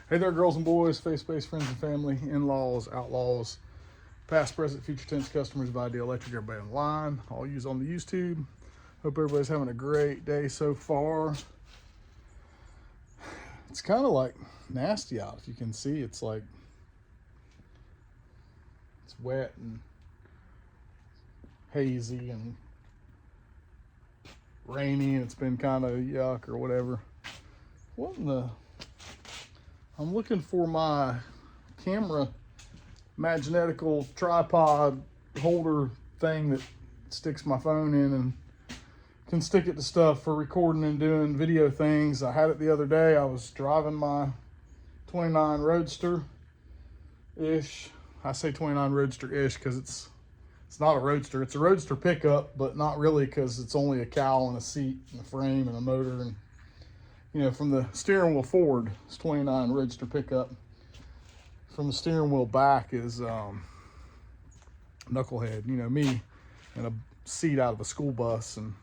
Hey there, girls and boys, face-to-face friends and family, in-laws, outlaws, past, present, future tense customers of Idea Electric, everybody on the line, all yous on the YouTube. Hope everybody's having a great day so far. It's kind of like nasty out. If you can see, it's like it's wet and hazy and rainy, and it's been kind of yuck or whatever. What in the... I'm looking for my camera magnetical tripod holder thing that sticks my phone in and can stick it to stuff for recording and doing video things. I had it the other day. I was driving my 29 Roadster-ish. I say 29 Roadster-ish because it's not a Roadster. It's a Roadster pickup, but not really, because it's only a cowl and a seat and a frame and a motor, and you know, from the steering wheel forward, it's 29 Roadster pickup. From the steering wheel back is knucklehead, you know, me, and a seat out of a school bus, and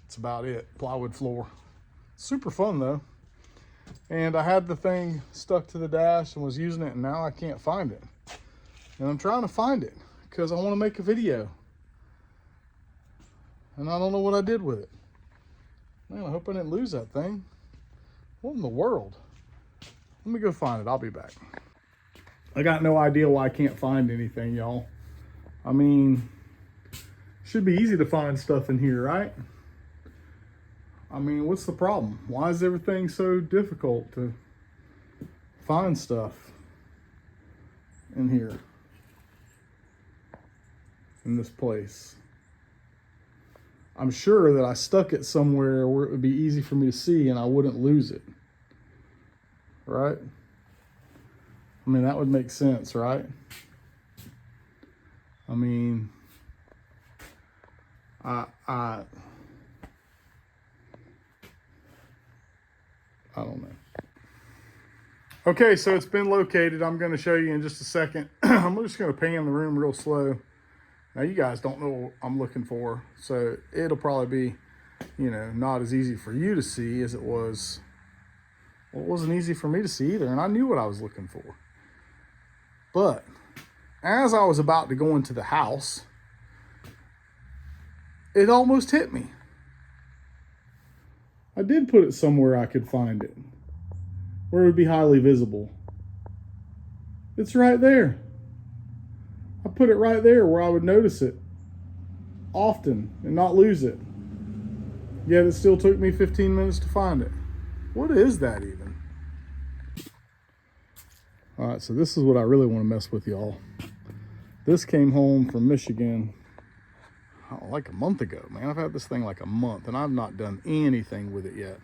that's about it. Plywood floor. Super fun though. And I had the thing stuck to the dash and was using it, and now I can't find it. And I'm trying to find it because I want to make a video. And I don't know what I did with it. Man, I hope I didn't lose that thing. What in the world? Let me go find it. I'll be back. I got no idea why I can't find anything, y'all. I mean, should be easy to find stuff in here, right? I mean, what's the problem? Why is everything so difficult to find stuff in here, in this place? I'm sure that I stuck it somewhere where it would be easy for me to see and I wouldn't lose it, right? I mean, that would make sense, right? I mean, I don't know. Okay, so it's been located. I'm going to show you in just a second. I'm just going to pan the room real slow. Now, you guys don't know what I'm looking for, so it'll probably be, you know, not as easy for you to see as it was. Well, it wasn't easy for me to see either, and I knew what I was looking for. But as I was about to go into the house, it almost hit me. I did put it somewhere I could find it, where it would be highly visible. It's right there. I put it right there where I would notice it often and not lose it. Yet it still took me 15 minutes to find it. What is that even? All right, so this is what I really want to mess with, y'all. This came home from Michigan like a month ago, man. I've had this thing like a month and I've not done anything with it yet.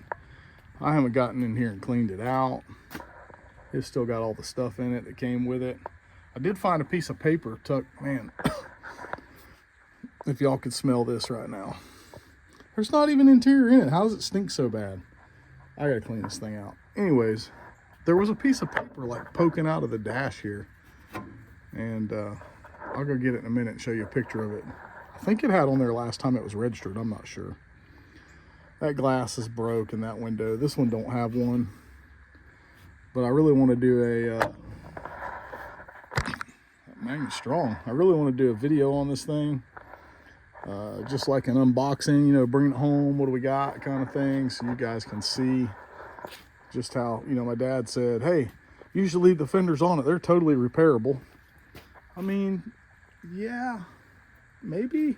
I haven't gotten in here and cleaned it out. It's still got all the stuff in it that came with it. I did find a piece of paper tucked, man, if y'all could smell this right now. There's not even interior in it. How does it stink so bad? I gotta clean this thing out. Anyways, there was a piece of paper like poking out of the dash here. And I'll go get it in a minute and show you a picture of it. I think it had on there last time it was registered. I'm not sure. That glass is broke in that window. This one don't have one. But I really want to do a... Magnet's strong. I really want to do a video on this thing, just like an unboxing, you know, bring it home, what do we got kind of thing, so you guys can see just how, you know, my dad said, hey, you should leave the fenders on it, they're totally repairable. I mean, yeah, maybe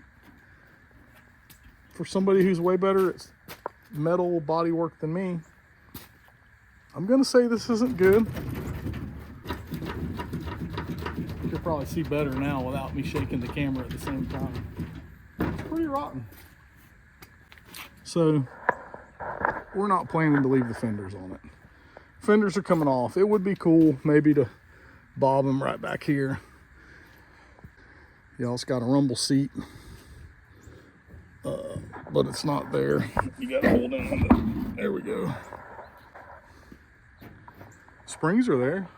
for somebody who's way better at metal bodywork than me. I'm gonna say this isn't good. You can probably see better now without me shaking the camera at the same time. It's pretty rotten. So we're not planning to leave the fenders on it. Fenders are coming off. It would be cool maybe to bob them right back here. Y'all, it's got a rumble seat, but it's not there. You gotta hold in on it. There we go. Springs are there.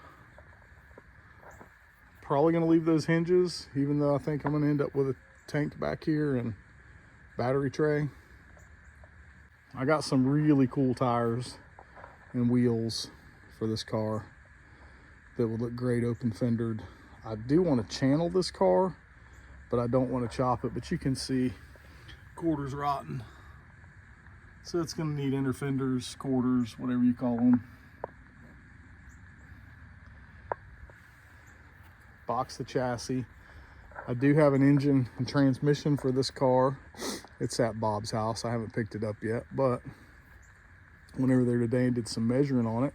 Probably gonna leave those hinges, even though I think I'm gonna end up with a tank back here and battery tray. I got some really cool tires and wheels for this car that would look great open fendered. I do want to channel this car, but I don't want to chop it. But you can see quarters rotten. So it's going to need inner fenders, quarters, whatever you call them. Box the chassis. I do have an engine and transmission for this car. It's at Bob's house. I haven't picked it up yet, but went over there today and did some measuring on it.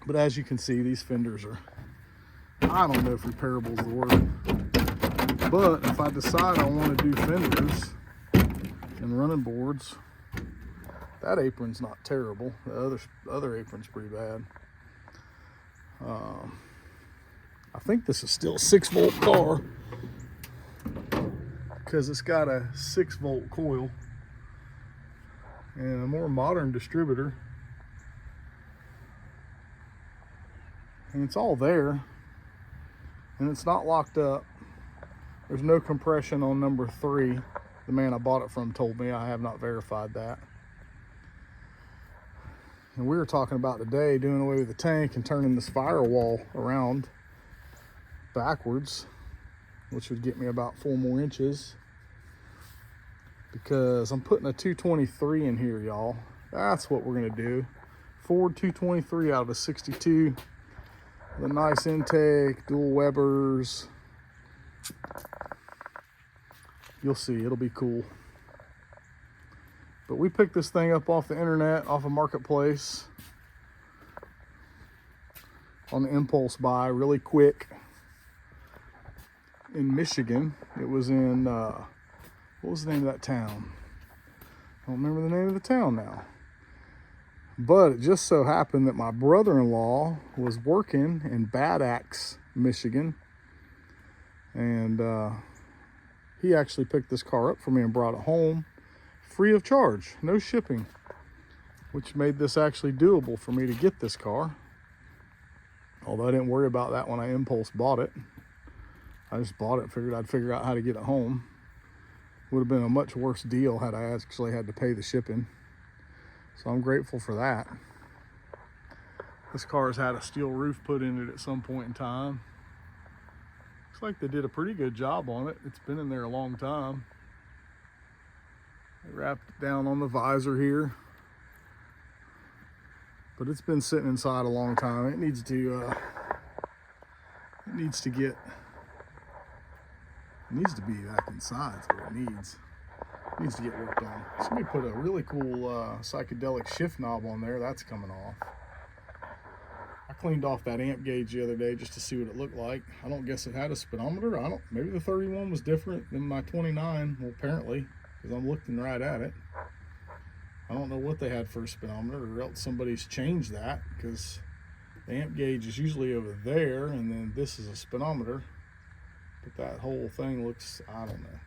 But as you can see, these fenders are, I don't know if repairable is the word, but if I decide I want to do fenders and running boards, that apron's not terrible. The other apron's pretty bad. I think this is still a 6-volt car because it's got a 6-volt coil and a more modern distributor, and it's all there, and it's not locked up. There's no compression on number 3. The man I bought it from told me. I have not verified that. And we were talking about today doing away with the tank and turning this firewall around backwards, which would get me about 4 more inches, because I'm putting a 223 in here, y'all. That's what we're gonna do. Ford 223 out of a 62 with a nice intake, dual Webers. You'll see, it'll be cool. But we picked this thing up off the internet, off a marketplace, on the impulse buy, really quick, in Michigan. It was in, what was the name of that town? I don't remember the name of the town now. But it just so happened that my brother-in-law was working in Bad Axe, Michigan. And he actually picked this car up for me and brought it home free of charge, no shipping, which made this actually doable for me to get this car. Although I didn't worry about that when I impulse bought it. I just bought it, figured I'd figure out how to get it home. Would have been a much worse deal had I actually had to pay the shipping. So I'm grateful for that. This car has had a steel roof put in it at some point in time. Looks like they did a pretty good job on it. It's been in there a long time. They wrapped it down on the visor here. But it's been sitting inside a long time. It needs to be back inside. Is what it needs. It needs to get worked on. Somebody put a really cool psychedelic shift knob on there. That's coming off. I cleaned off that amp gauge the other day just to see what it looked like. I don't guess it had a speedometer. Maybe the 31 was different than my 29. Well, apparently, because I'm looking right at it. I don't know what they had for a speedometer, or else somebody's changed that, because the amp gauge is usually over there, and then this is a speedometer. But that whole thing looks, I don't know.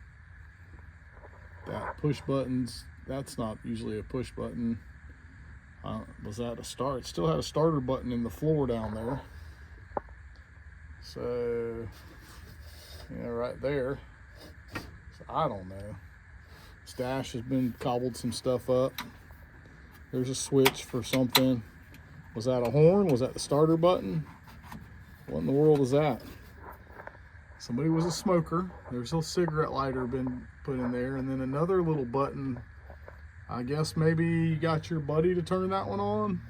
That push buttons, that's not usually a push button. Was that a start? It still had a starter button in the floor down there. So, yeah, right there. So I don't know. Stash has been cobbled some stuff up. There's a switch for something. Was that a horn? Was that the starter button? What in the world is that? Somebody was a smoker. There's a cigarette lighter been put in there, and then another little button. I guess maybe you got your buddy to turn that one on.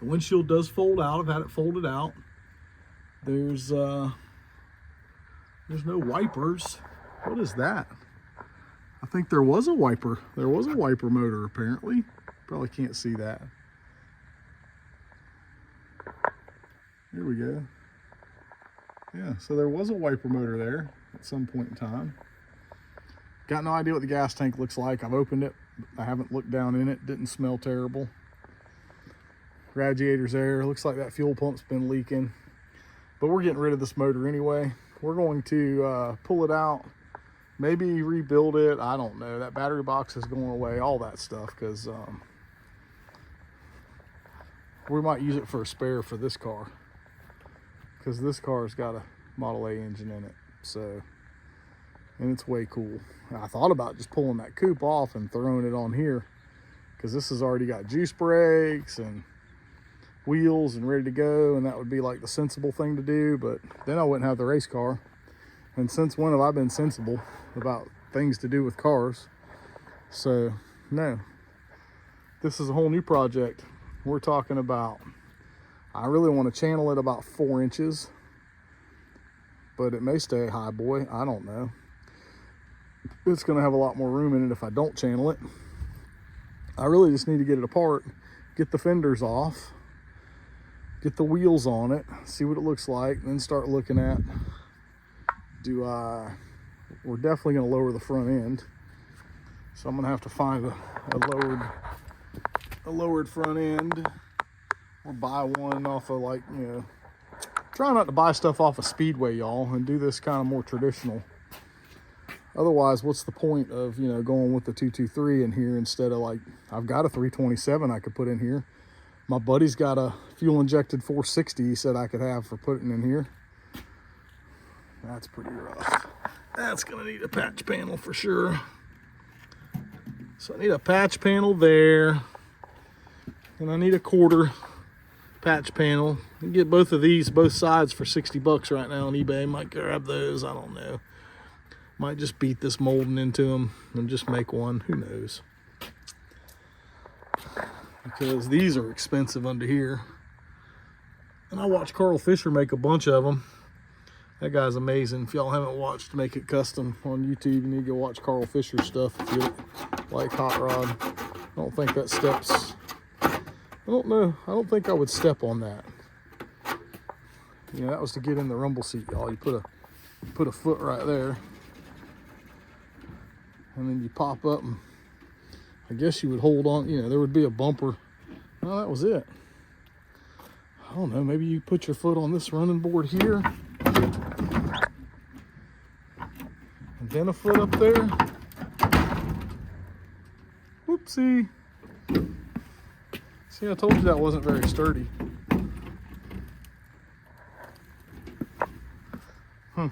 The windshield does fold out. I've had it folded out. There's no wipers. What is that? I think there was a wiper. There was a wiper motor, apparently. Probably can't see that. Here we go. Yeah, so there was a wiper motor there at some point in time. Got no idea what the gas tank looks like. I've opened it. I haven't looked down in it. Didn't smell terrible. Radiator's there. Looks like that fuel pump's been leaking. But we're getting rid of this motor anyway. We're going to pull it out. Maybe rebuild it. I don't know. That battery box is going away. All that stuff, because we might use it for a spare for this car, because this car's got a Model A engine in it. So, and it's way cool. I thought about just pulling that coupe off and throwing it on here, because this has already got juice brakes and wheels and ready to go, and that would be like the sensible thing to do, but then I wouldn't have the race car. And since when have I been sensible about things to do with cars? So no, this is a whole new project. We're talking about, I really want to channel it about 4 inches, but it may stay high boy, I don't know. It's going to have a lot more room in it if I don't channel it. I really just need to get it apart, get the fenders off, get the wheels on it, see what it looks like, and then start looking at, we're definitely going to lower the front end. So I'm going to have to find a lowered front end, or buy one off of, like, you know, try not to buy stuff off of Speedway, y'all, and do this kind of more traditional. Otherwise, what's the point of, you know, going with the 223 in here instead of, like, I've got a 327 I could put in here. My buddy's got a fuel injected 460 he said I could have for putting in here. That's pretty rough. That's gonna need a patch panel for sure. So I need a patch panel there, and I need a quarter patch panel. You can get both of these, both sides, for 60 bucks right now on eBay. Might grab those, I don't know. Might just beat this molding into them and just make one, who knows. Because these are expensive under here. And I watched Carl Fisher make a bunch of them. That guy's amazing. If y'all haven't watched Make It Custom on YouTube, you need to go watch Carl Fisher stuff if you like hot rod. I don't think that steps, I don't know, I don't think I would step on that. You know, that was to get in the rumble seat, y'all. You put a foot right there, and then you pop up, and I guess you would hold on, you know, there would be a bumper. No, that was it. I don't know, maybe you put your foot on this running board here, and then a foot up there. Whoopsie. See, I told you that wasn't very sturdy. I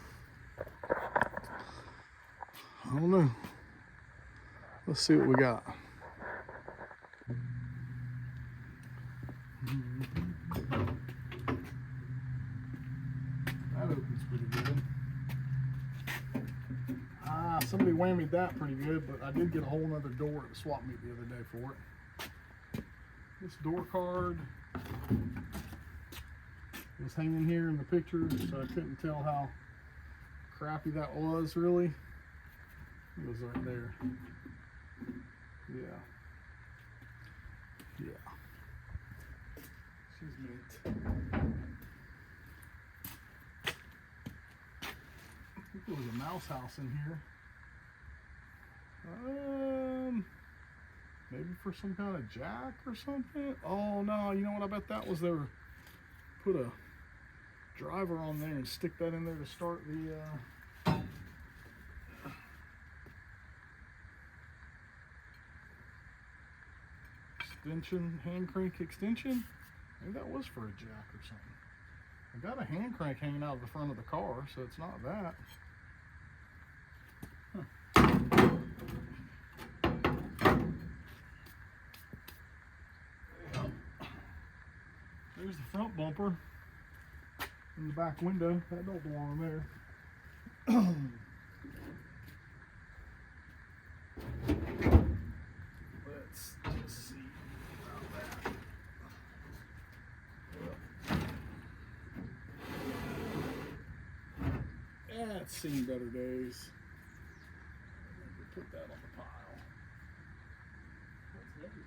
don't know. Let's see what we got. That opens pretty good. Somebody whammied that pretty good, but I did get a whole nother door at the swap meet the other day for it. This door card was hanging here in the picture, so I couldn't tell how crappy that was, really. It was right there. Yeah. She's neat. I think there was a mouse house in here. Maybe for some kind of jack or something. Oh no, you know what? I bet that was they were put a driver on there and stick that in there to start the extension, hand crank extension. Maybe that was for a jack or something. I got a hand crank hanging out of the front of the car, so it's not that. There's the front bumper in the back window. That don't belong there. Let's just see about that. It's seen better days. Put that on the pile. That's heavy.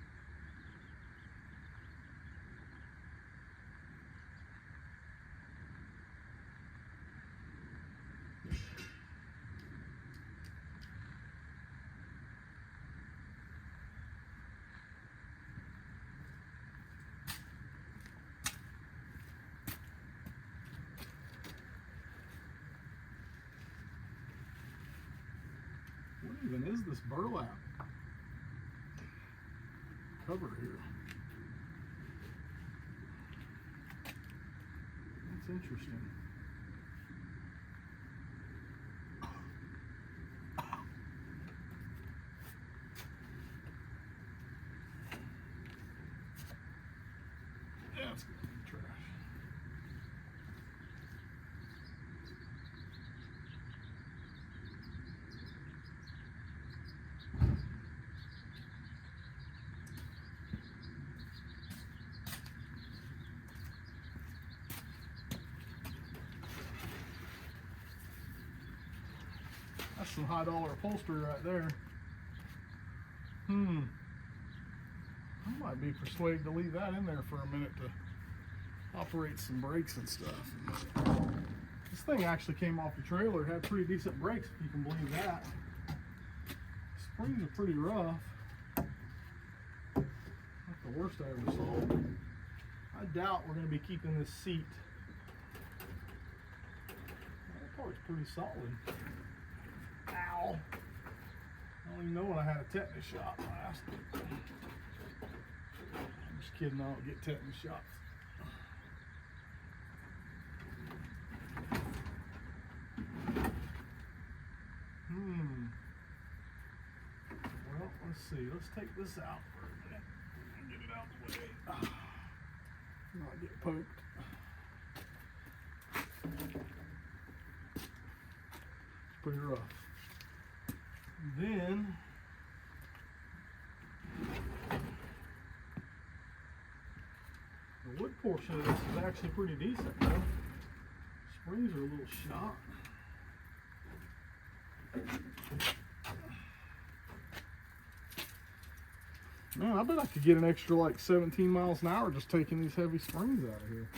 What even is this burlap cover here? That's interesting. some high dollar upholstery right there. I might be persuaded to leave that in there for a minute to operate some brakes and stuff. This thing actually came off the trailer. It had pretty decent brakes, if you can believe that. Springs are pretty rough. Not the worst I ever saw. I doubt we're going to be keeping this seat. That part's pretty solid. Ow. I don't even know when I had a tetanus shot last. I'm just kidding, I don't get tetanus shots. Well, let's see. Let's take this out for a minute and get it out of the way. Not get poked. It's pretty rough. Then the wood portion of this is actually pretty decent, though. Springs are a little shot. Man, I bet I could get an extra like 17 miles an hour just taking these heavy springs out of here.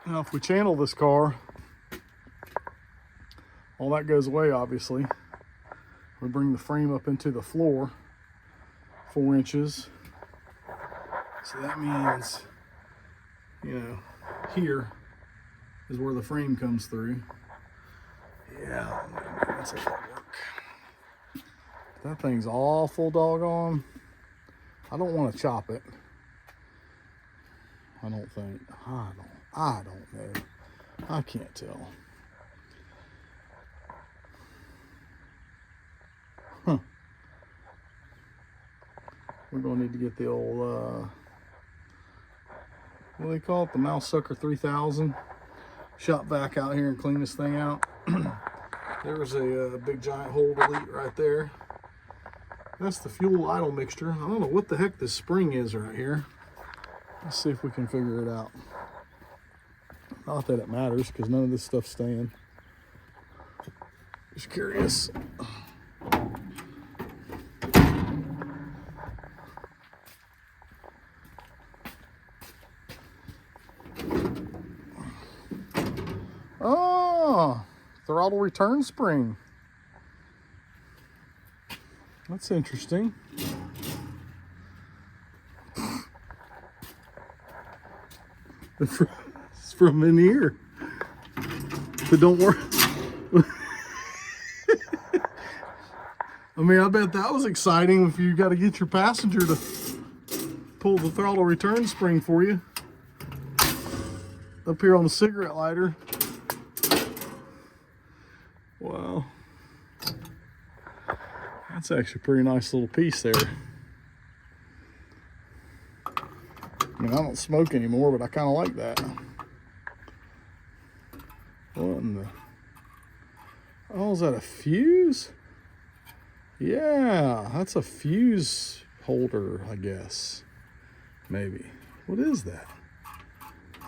Now, if we channel this car, all that goes away, obviously. We bring the frame up into the floor, 4 inches. So that means, you know, here is where the frame comes through. Yeah, that's how that work. That thing's awful doggone. I don't want to chop it. I don't think. I don't know. I can't tell. We're going to need to get the old, what do they call it? The Mouse Sucker 3000. Shop vac out here and clean this thing out. There's a big giant hole delete right there. That's the fuel idle mixture. I don't know what the heck this spring is right here. Let's see if we can figure it out. Not that it matters, because none of this stuff's staying. Just curious. Oh, throttle return spring. That's interesting. It's from in here. But don't worry. I mean, I bet that was exciting if you got to get your passenger to pull the throttle return spring for you. Up here on the cigarette lighter. Wow. That's actually a pretty nice little piece there. I mean, I don't smoke anymore, but I kind of like that. What in the... Oh, is that a fuse? Yeah, that's a fuse holder, I guess. Maybe. What is that?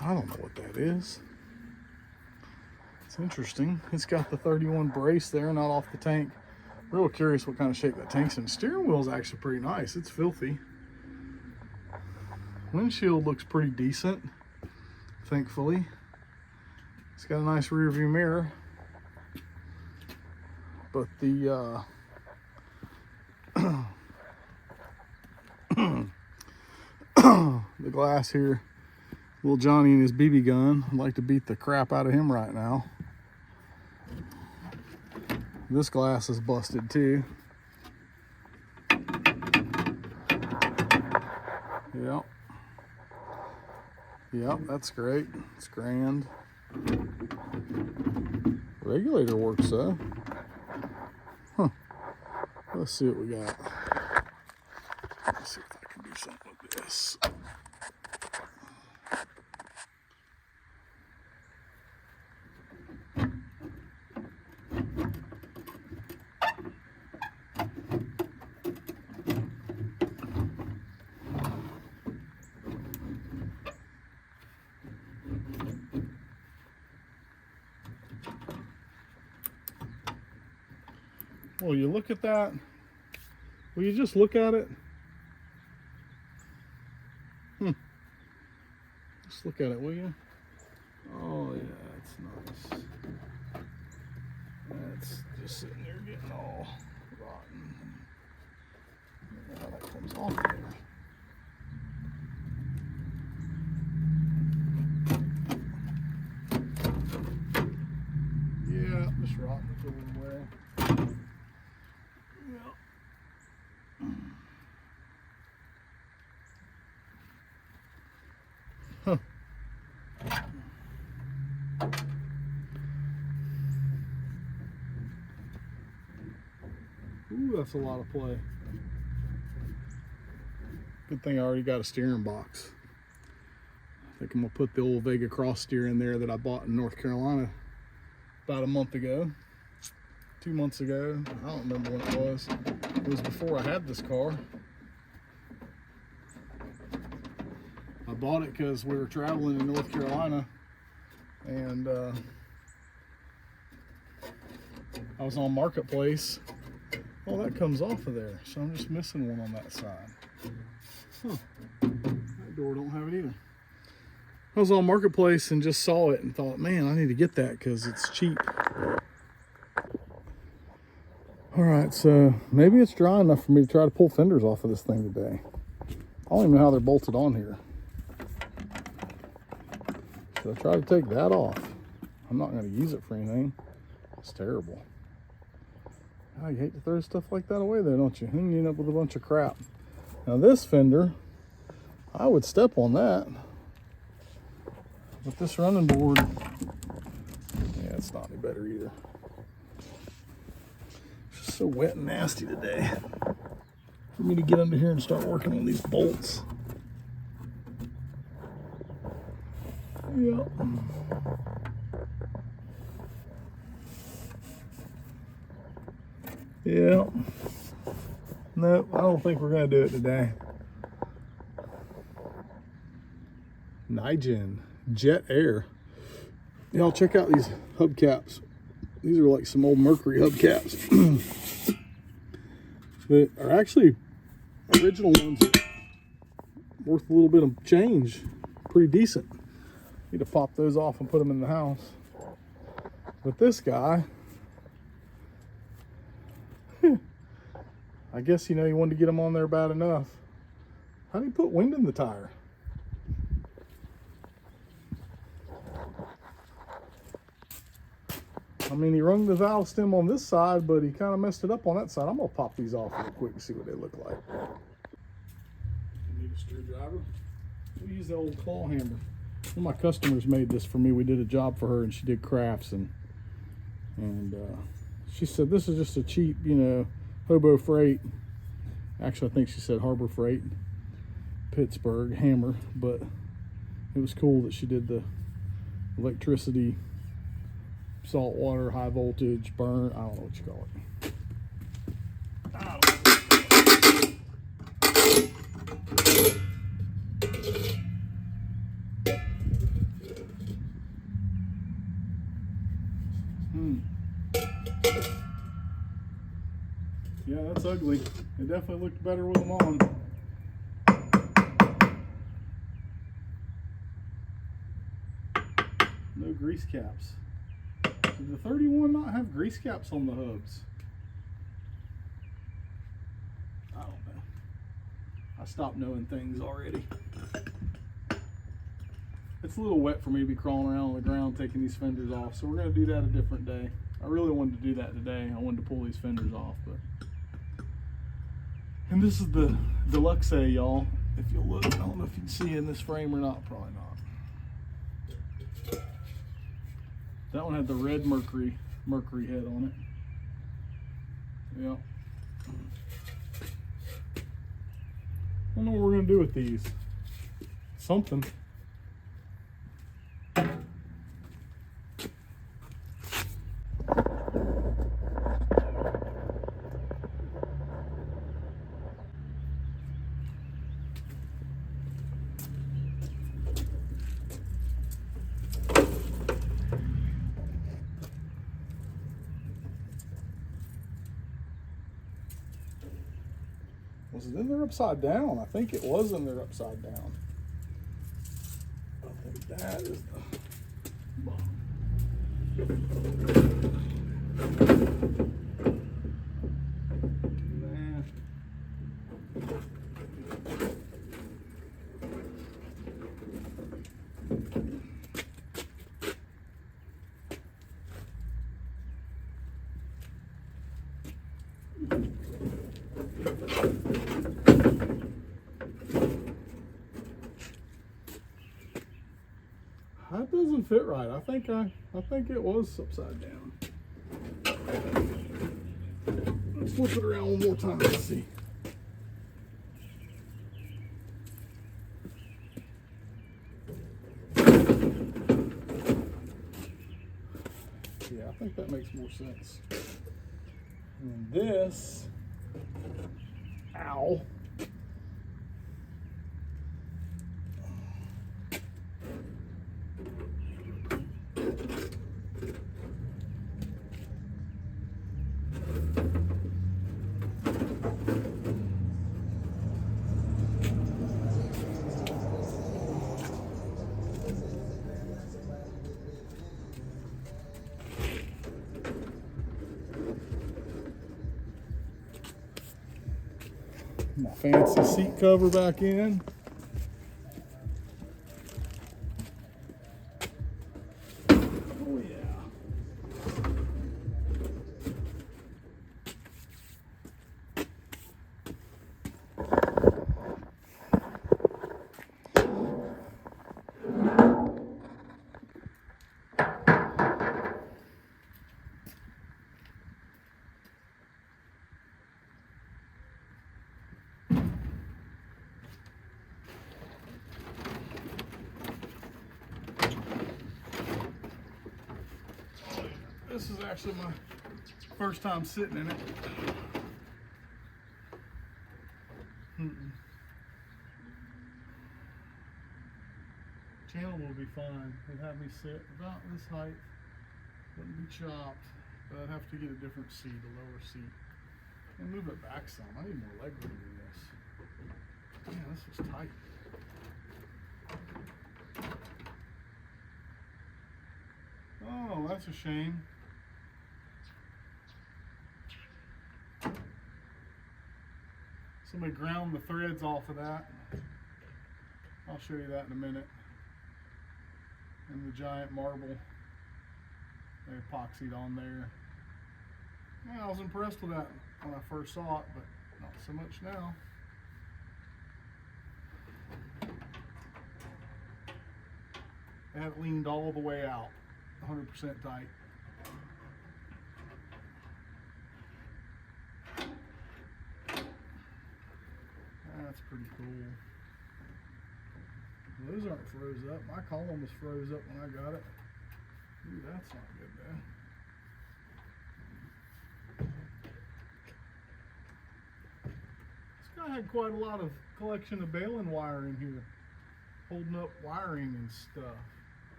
I don't know what that is. It's interesting. It's got the 31 brace there, not off the tank. Real curious what kind of shape that tank's in. Steering wheel's actually pretty nice. It's filthy. Windshield looks pretty decent, thankfully. It's got a nice rear view mirror. But the the glass here, little Johnny and his BB gun. I'd like to beat the crap out of him right now. This glass is busted too. Yep. Yep, that's great. It's grand. Regulator works though. Let's see what we got. Let's see if I can do something with this. Well, you look at that. Will you just look at it? Just look at it, will you? Oh yeah, that's nice. That's just sitting there getting all rotten. Look at how that comes off there. Yeah, just rotting it a little way. Yeah. Huh. Ooh, that's a lot of play. Good thing I already got a steering box. I think I'm gonna put the old Vega cross steer in there that I bought in North Carolina about a month ago, 2 months ago. I don't remember when it was. It was before I had this car. I bought it because we were traveling in North Carolina, and I was on Marketplace. Oh, that comes off of there, so I'm just missing one on that side. Huh. That door don't have it either. I was on Marketplace and just saw it and thought, man, I need to get that because it's cheap. All right, so maybe it's dry enough for me to try to pull fenders off of this thing today. I don't even know how they're bolted on here. Should I try to take that off? I'm not going to use it for anything. It's terrible. Oh, you hate to throw stuff like that away there, don't you? And you end up with a bunch of crap. Now this fender, I would step on that. But this running board, yeah, it's not any better either. It's just so wet and nasty today for me to get under here and start working on these bolts. Yep. Yeah. No, I don't think we're going to do it today. Nygen Jet Air. Y'all check out these hubcaps. These are like some old Mercury hubcaps. That are actually original ones, worth a little bit of change. Pretty decent. Need to pop those off and put them in the house. But this guy, I guess, you know, you wanted to get them on there bad enough. How do you put wind in the tire? I mean, he rung the valve stem on this side, but he kind of messed it up on that side. I'm gonna pop these off real quick and see what they look like. Need a screwdriver. We use the old claw hammer. One of my customers made this for me. We did a job for her, and she did crafts, and she said this is just a cheap, you know, hobo freight. Actually, I think she said Harbor Freight, Pittsburgh hammer, but it was cool that she did the electricity, salt water, high voltage, burn. I don't know what you call it. Yeah, that's ugly. It definitely looked better with them on. No grease caps. Did the 31 not have grease caps on the hubs? I don't know. I stopped knowing things already. It's a little wet for me to be crawling around on the ground taking these fenders off, so we're going to do that a different day. I really wanted to do that today. I wanted to pull these fenders off, but... And this is the Deluxe A, y'all. If you'll look, I don't know if you can see in this frame or not. Probably not. That one had the red Mercury head on it. Yeah. I don't know what we're gonna do with these. Something. Was it in there upside down? I think it was in there upside down. I think that is that doesn't fit right. I think it was upside down. Let's flip it around one more time. Let's see. Yeah, I think that makes more sense. And then this, ow. My fancy seat cover back in. Oh yeah. This is actually my first time sitting in it. Channel will be fine. They'd have me sit about this height. Wouldn't be chopped, but I'd have to get a different seat, a lower seat. And move it back some. I need more leg room than this. Man, this was tight. Oh, that's a shame. Somebody ground the threads off of that. I'll show you that in a minute. And the giant marble they epoxied on there. Yeah, I was impressed with that when I first saw it, but not so much now. They have it leaned all the way out, 100% tight. That's pretty cool. Those aren't froze up. My column was froze up when I got it. Ooh, that's not good though. This guy had quite a lot of collection of baling wire in here, holding up wiring and stuff.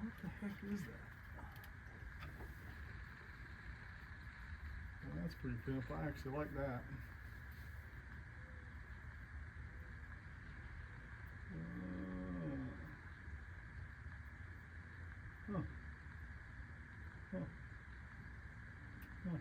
What the heck is that? Well, that's pretty pimp. I actually like that. Huh. Huh. Huh.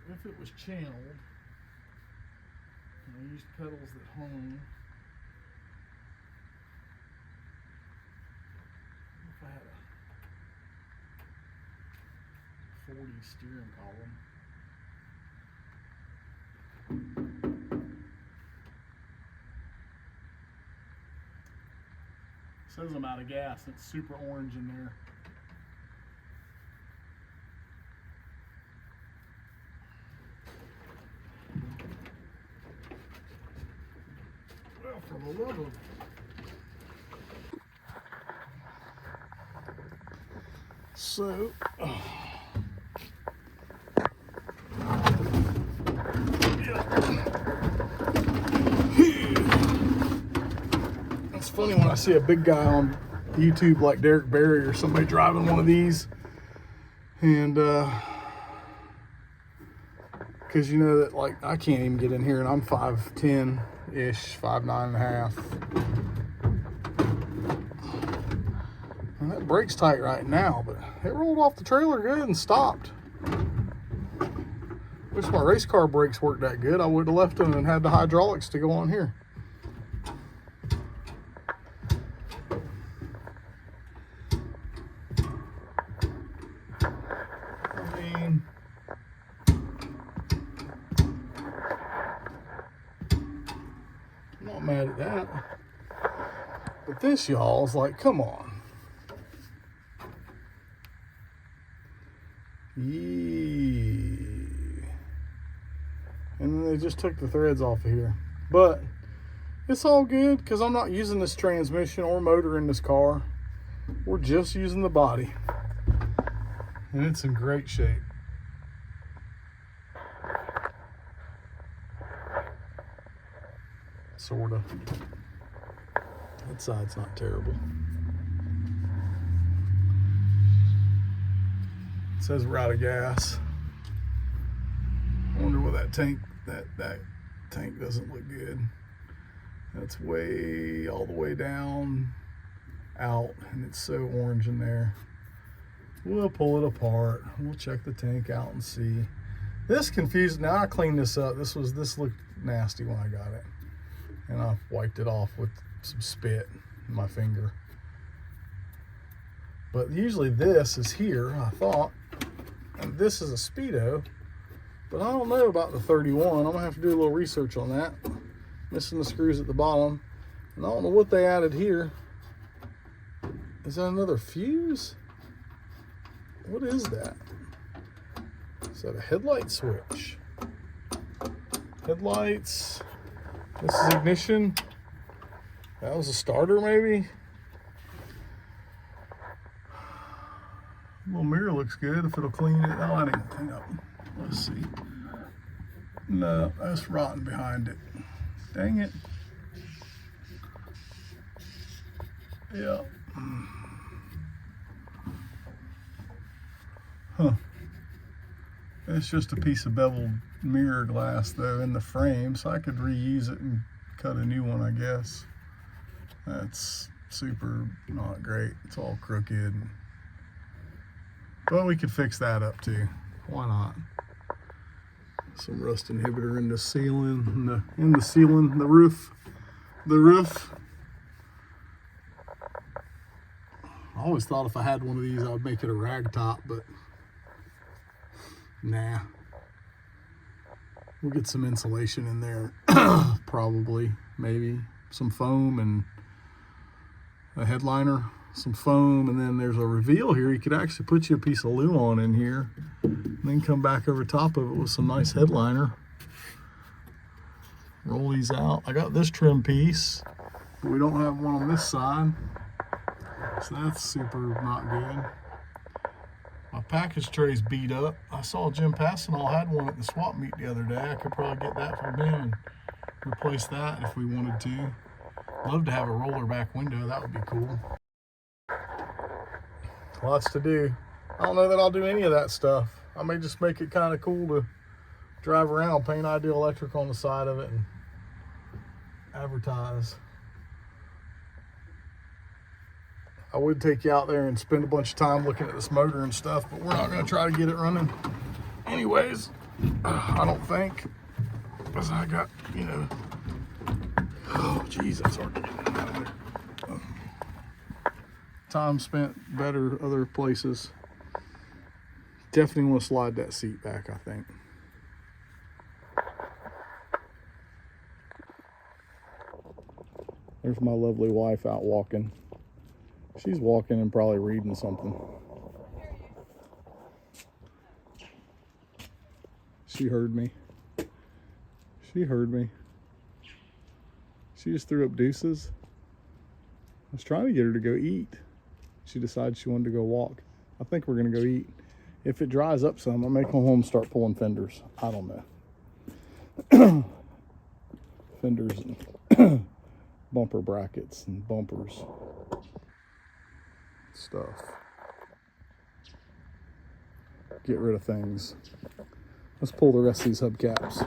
If it was channeled, and I used pedals that hung, 40 steering column. Says I'm out of gas. It's super orange in there. Well, for the love of... So, it's funny when I see a big guy on YouTube like Derek Barry or somebody driving one of these, and because you know that, like, I can't even get in here, and I'm 5'10" ish, 5'9.5". And that brake's tight right now, but it rolled off the trailer good and stopped. Wish my race car brakes worked that good. I would have left them and had the hydraulics to go on here. I mean, I'm not mad at that. But this, y'all, is like, come on. And then they just took the threads off of here. But it's all good because I'm not using this transmission or motor in this car. We're just using the body. And it's in great shape. Sorta. That side's not terrible. It says we're out of gas. I wonder what that tank, that tank doesn't look good. That's way, all the way down, out, and it's so orange in there. We'll pull it apart. We'll check the tank out and see. This confused, now I cleaned this up. This looked nasty when I got it. And I wiped it off with some spit in my finger. But usually this is here, I thought. And this is a Speedo. But I don't know about the 31. I'm gonna have to do a little research on that. Missing the screws at the bottom. And I don't know what they added here. Is that another fuse? What is that? Is that a headlight switch? Headlights. This is ignition. That was a starter, maybe. Little mirror looks good if it'll clean it. Oh, I didn't clean up. Let's see. No, that's rotten behind it. Dang it. Yeah. Huh. It's just a piece of beveled mirror glass though in the frame, so I could reuse it and cut a new one, I guess. That's super not great. It's all crooked. But we could fix that up too. Why not? Some rust inhibitor in the ceiling, the roof. I always thought if I had one of these, I would make it a rag top, but nah. We'll get some insulation in there, probably, maybe some foam and a headliner, some foam, and then there's a reveal here. You could actually put you a piece of Luan in here, and then come back over top of it with some nice headliner. Roll these out. I got this trim piece, but we don't have one on this side, so that's super not good. My package tray's beat up. I saw Jim Passanall had one at the swap meet the other day. I could probably get that from him and replace that if we wanted to. Love to have a roller back window. That would be cool. Lots to do. I don't know that I'll do any of that stuff. I may just make it kind of cool to drive around, paint Ideal Electric on the side of it, and advertise. I would take you out there and spend a bunch of time looking at this motor and stuff, but we're not going to try to get it running anyways. I don't think, because I got, you know, oh geez, that's hard to get out of there. Time spent better other places. Definitely want to slide that seat back, I think. There's my lovely wife out walking. She's walking and probably reading something. She heard me. She heard me. She just threw up deuces. I was trying to get her to go eat. She decided she wanted to go walk. I think we're gonna go eat. If it dries up some, I may come home and start pulling fenders. I don't know. Fenders and bumper brackets and bumpers. Stuff. Get rid of things. Let's pull the rest of these hubcaps.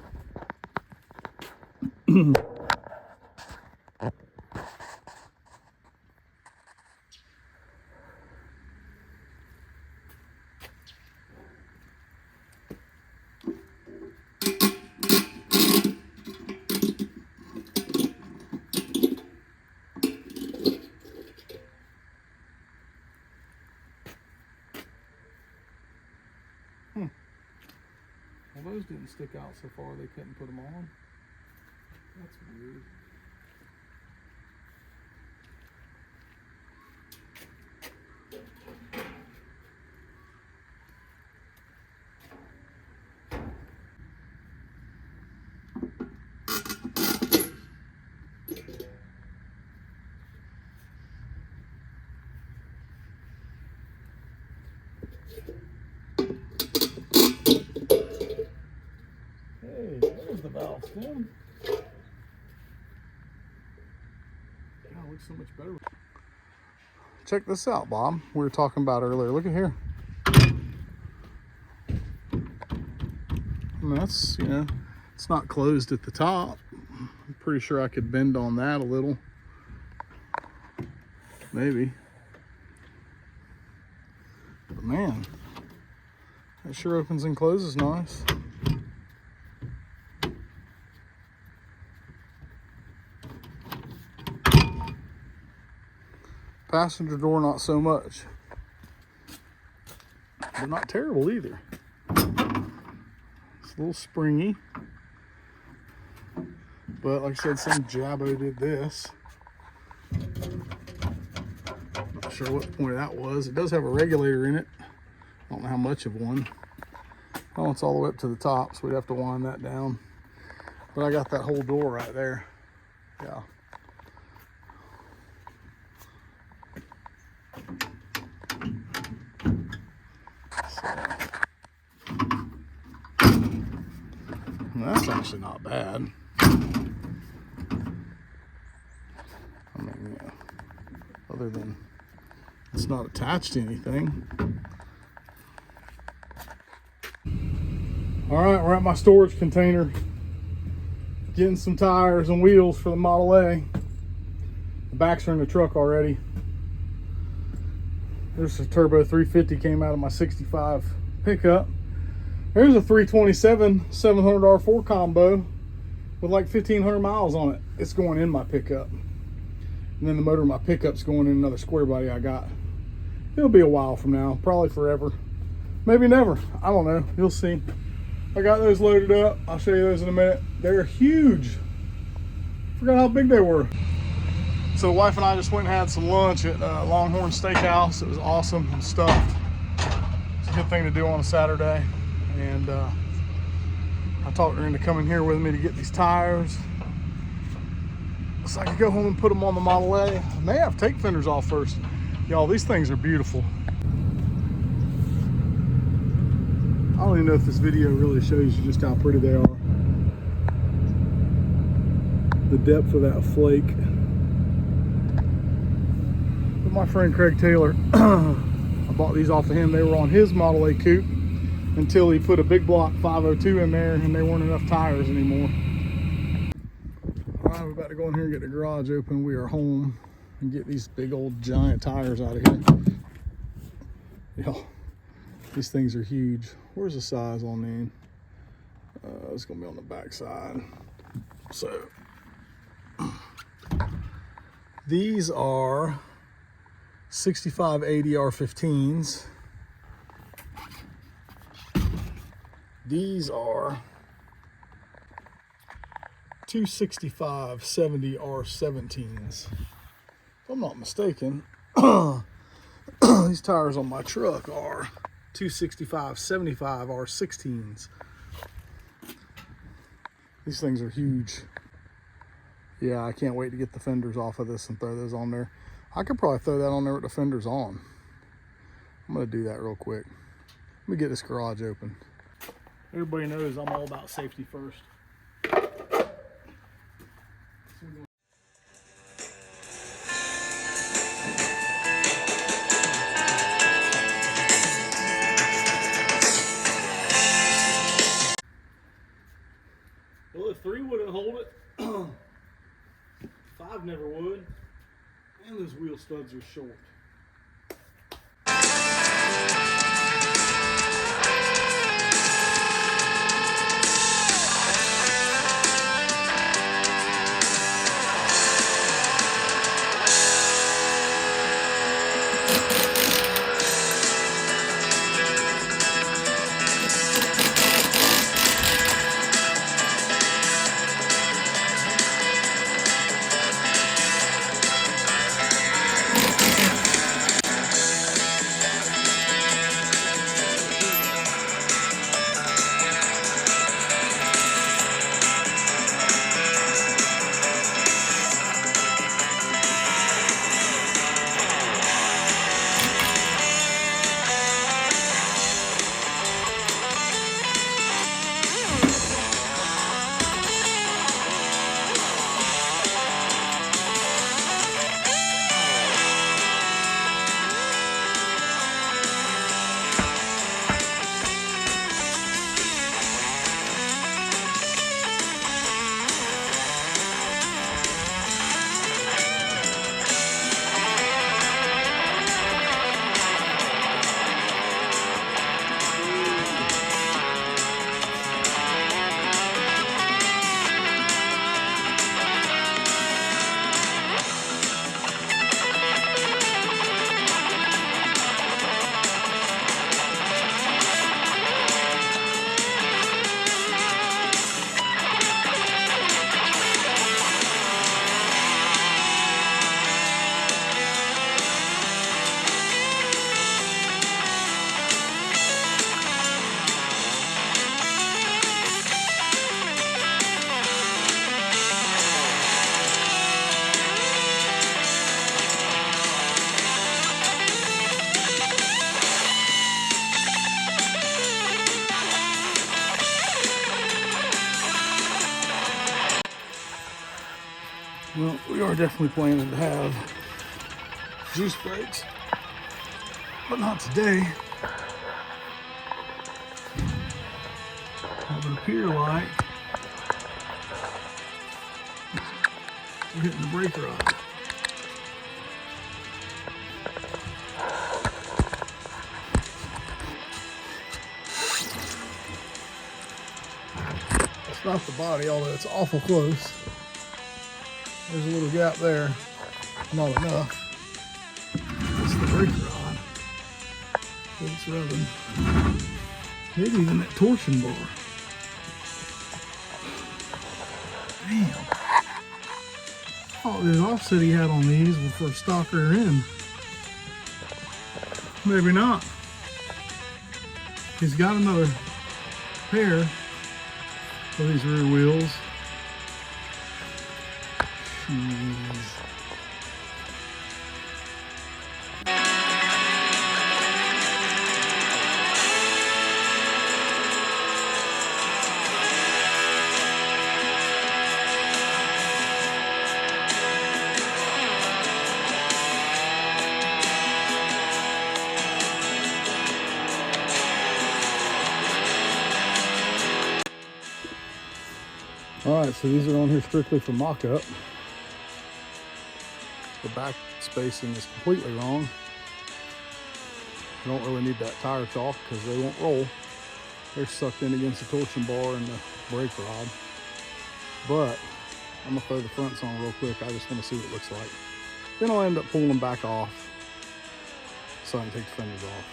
Well, those didn't stick out so far they couldn't put them on. That's weird. Hey, there's the valve stem. God, it looks so much better. Check this out, Bob. We were talking about earlier. Look at here. I mean, that's, you know, it's not closed at the top. I'm pretty sure I could bend on that a little. Maybe. But man, that sure opens and closes nice. Passenger door, not so much. But not terrible either. It's a little springy. But like I said, some jabbo did this. Not sure what the point of that was. It does have a regulator in it. I don't know how much of one. Oh, it's all the way up to the top, so we'd have to wind that down. But I got that whole door right there. Yeah. That's actually not bad. I mean, yeah, other than it's not attached to anything. All right, we're at my storage container, getting some tires and wheels for the Model A. The backs are in the truck already. There's a turbo 350 came out of my 65 pickup. There's a 327 700 R4 combo with like 1,500 miles on it. It's going in my pickup. And then the motor of my pickup's going in another square body I got. It'll be a while from now, probably forever. Maybe never, I don't know, you'll see. I got those loaded up. I'll show you those in a minute. They're huge. Forgot how big they were. So the wife and I just went and had some lunch at Longhorn Steakhouse. It was awesome and stuffed. It's a good thing to do on a Saturday. And I talked her into coming here with me to get these tires so I could go home and put them on the Model A. I may have to take fenders off first. Y'all, these things are beautiful. I don't even know if this video really shows you just how pretty they are. The depth of that flake. But my friend Craig Taylor, I bought these off of him. They were on his Model A coupe until he put a big block 502 in there and there weren't enough tires anymore. All right, we're about to go in here and get the garage open. We are home and get these big old giant tires out of here. Yo, these things are huge. Where's the size on these? It's gonna be on the back side. So these are 6580 R15s. These are 265/70 R17s. If I'm not mistaken, these tires on my truck are 265/75 R16s. These things are huge. Yeah, I can't wait to get the fenders off of this and throw those on there. I could probably throw that on there with the fenders on. I'm gonna do that real quick. Let me get this garage open. Everybody knows I'm all about safety first. Well, the 3 wouldn't hold it. 5 never would. And those wheel studs are short. Well, we are definitely planning to have juice breaks, but not today. It would appear like we're hitting the brake rod. It's not the body, although it's awful close. There's a little gap there, not enough. It's the brake rod. It's rubbing. Maybe even that torsion bar. Damn. Oh, the offset he had on these were for stock rear end. Maybe not. He's got another pair of these rear wheels. Jeez. All right, so these are on here strictly for mock-up. The back spacing is completely wrong. You don't really need that tire chalk because they won't roll. They're sucked in against the torsion bar and the brake rod. But I'm gonna throw the fronts on real quick. I just want to see what it looks like. Then I'll end up pulling them back off so I can take the fenders off.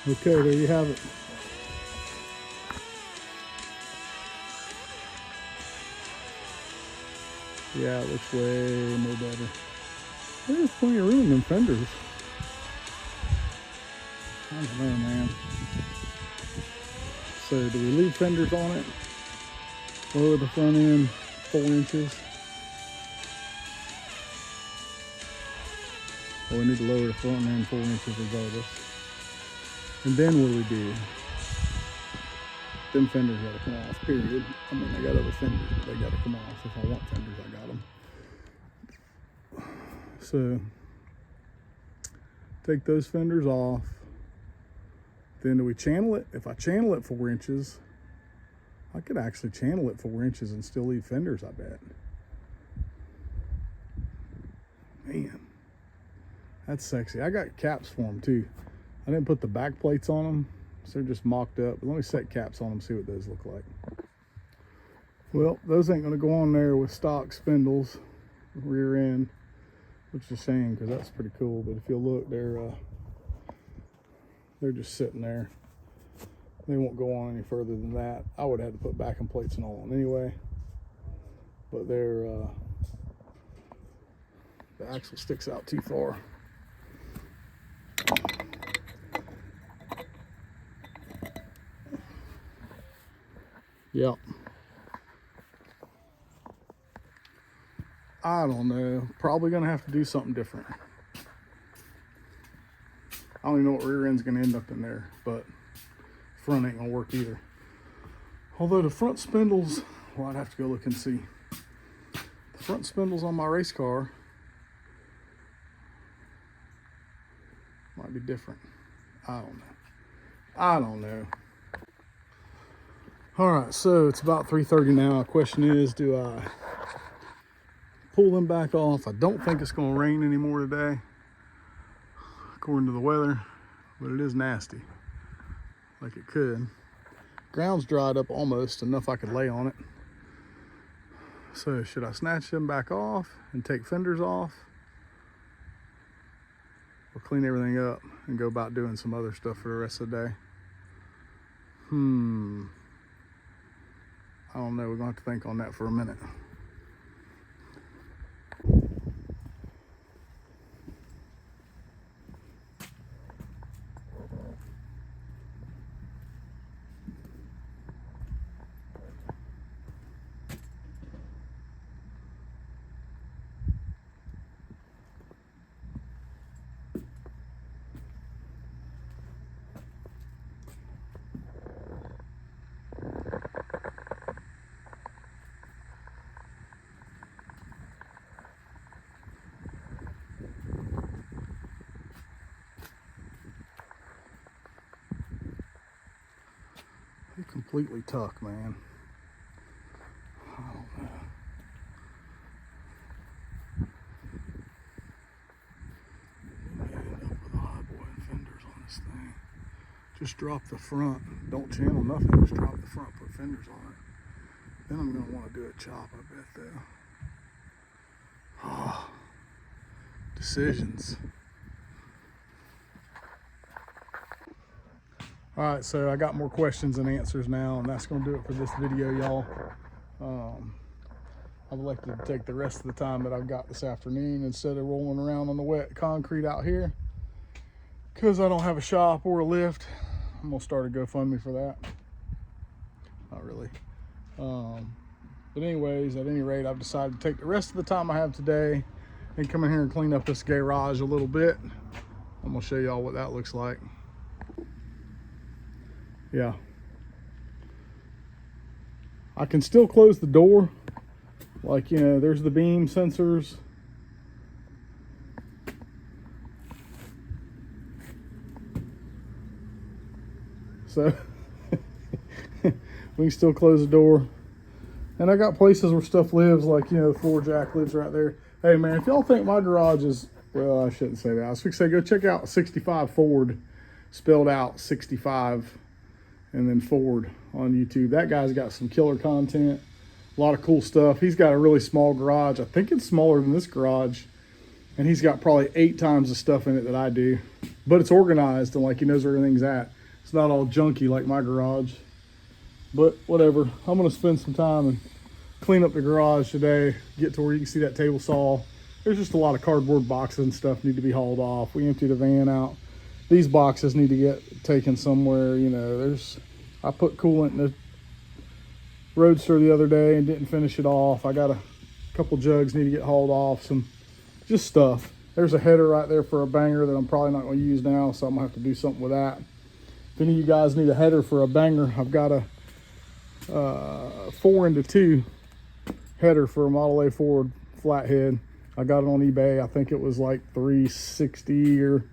Okay, there you have it. Yeah, it looks way more better. There's plenty of room in them fenders. I don't know, man. So do we leave fenders on it? Lower the front end 4 inches. Well, we need to lower the front end 4 inches regardless. And then what do we do? Them fenders gotta come off, period. I mean, I got other fenders, but they gotta come off. If I want fenders, I got them. So, take those fenders off. Then do we channel it? If I channel it 4 inches, I could actually channel it 4 inches and still leave fenders, I bet. Man, that's sexy. I got caps for them too. I didn't put the back plates on them, so they're just mocked up. But let me set caps on them, see what those look like. Well, those ain't gonna go on there with stock spindles, rear end, which is a shame because that's pretty cool. But if you'll look, they're just sitting there. They won't go on any further than that. I would have had to put backing plates and all on anyway. But the axle sticks out too far. Yep. I don't know. Probably gonna have to do something different. I don't even know what rear end's gonna end up in there, but front ain't gonna work either. Although the front spindles, well, I'd have to go look and see. The front spindles on my race car might be different. I don't know. All right, so it's about 3:30 now. The question is, do I pull them back off? I don't think it's gonna rain anymore today, according to the weather, but it is nasty, like it could. Ground's dried up almost enough I could lay on it. So should I snatch them back off and take fenders off, or clean everything up and go about doing some other stuff for the rest of the day? I don't know. We're gonna have to think on that for a minute. They completely tuck, man. I don't know. We may end up with a high boy and fenders on this thing. Just drop the front. Don't channel nothing. Just drop the front. Put fenders on it. Then I'm gonna want to do a chop, I bet, though. Oh, decisions. All right, so I got more questions and answers now, and that's going to do it for this video, y'all. I've elected to take the rest of the time that I've got this afternoon instead of rolling around on the wet concrete out here, because I don't have a shop or a lift. I'm going to start a GoFundMe for that. Not really. But anyways, at any rate, I've decided to take the rest of the time I have today and come in here and clean up this garage a little bit. I'm going to show y'all what that looks like. Yeah, I can still close the door, like, you know, there's the beam sensors. So we can still close the door. And I got places where stuff lives, like, you know, the floor jack lives right there. Hey man, if y'all think my garage is, well, I shouldn't say that. I was going to say, go check out 65 Ford, spelled out 65 and then Ford on YouTube. That guy's got some killer content, a lot of cool stuff. He's got a really small garage. I think it's smaller than this garage. and he's got probably 8 times the stuff in it that I do. But it's organized, and like he knows where everything's at. It's not all junky like my garage. But whatever, I'm gonna spend some time and clean up the garage today, get to where you can see that table saw. There's just a lot of cardboard boxes and stuff need to be hauled off. We emptied the van out. These boxes need to get taken somewhere. You know, I put coolant in the Roadster the other day and didn't finish it off. I got a couple jugs need to get hauled off, some just stuff. There's a header right there for a banger that I'm probably not going to use now, so I'm going to have to do something with that. If any of you guys need a header for a banger, I've got a 4x2 header for a Model A Ford flathead. I got it on eBay. I think it was like $360, or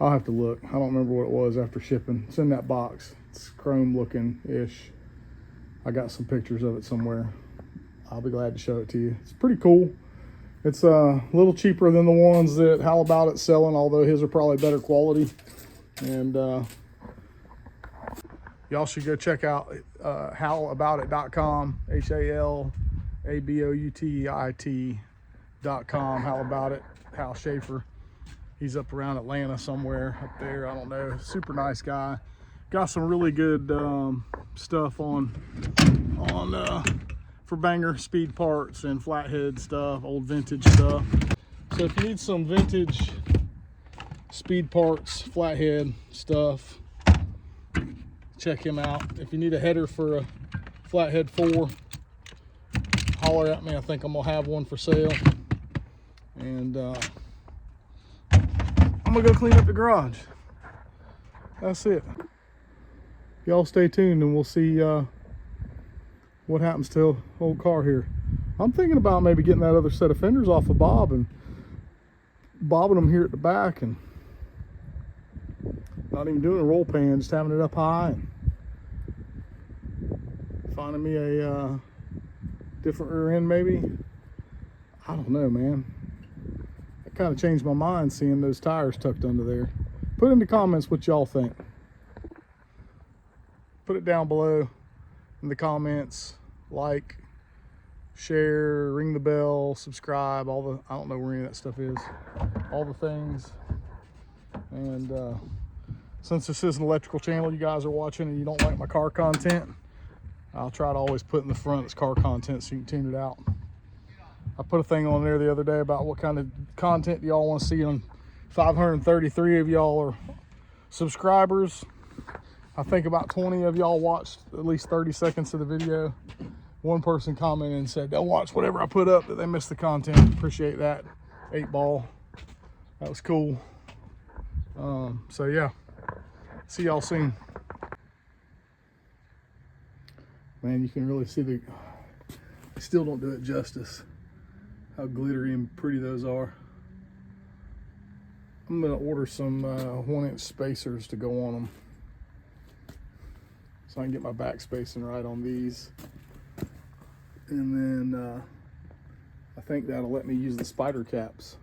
I'll have to look. I don't remember what it was after shipping. It's in that box. It's chrome looking ish. I got some pictures of it somewhere. I'll be glad to show it to you. It's pretty cool. It's a little cheaper than the ones that How About It's selling, although his are probably better quality. And y'all should go check out howaboutit.com, HALABOUTIT.com. How About It, Hal Schaefer. He's up around Atlanta somewhere up there. I don't know. Super nice guy. Got some really good stuff on for banger speed parts and flathead stuff, old vintage stuff. So if you need some vintage speed parts, flathead stuff, check him out. If you need a header for a flathead 4, holler at me. I think I'm gonna have one for sale. And I'm gonna go clean up the garage. That's it. Y'all stay tuned and we'll see what happens to the old car here. I'm thinking about maybe getting that other set of fenders off of Bob and bobbing them here at the back, and not even doing a roll pan, just having it up high and finding me a different rear end maybe. I don't know, man. It kind of changed my mind seeing those tires tucked under there. Put in the comments what y'all think. Put it down below in the comments. Like, share, ring the bell, subscribe, all the, I don't know where any of that stuff is, all the things. And since this is an electrical channel you guys are watching and you don't like my car content, I'll try to always put in the front it's car content so you can tune it out. I put a thing on there the other day about what kind of content y'all want to see on 533 of y'all are subscribers. I think about 20 of y'all watched at least 30 seconds of the video. One person commented and said they'll watch whatever I put up, that they missed the content. Appreciate that. 8-ball. That was cool. So yeah, see y'all soon. Man, you can really see the, I still don't do it justice, how glittery and pretty those are. I'm gonna order some 1-inch spacers to go on them, so I can get my back spacing right on these. And then I think that'll let me use the spider caps.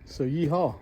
So yeehaw.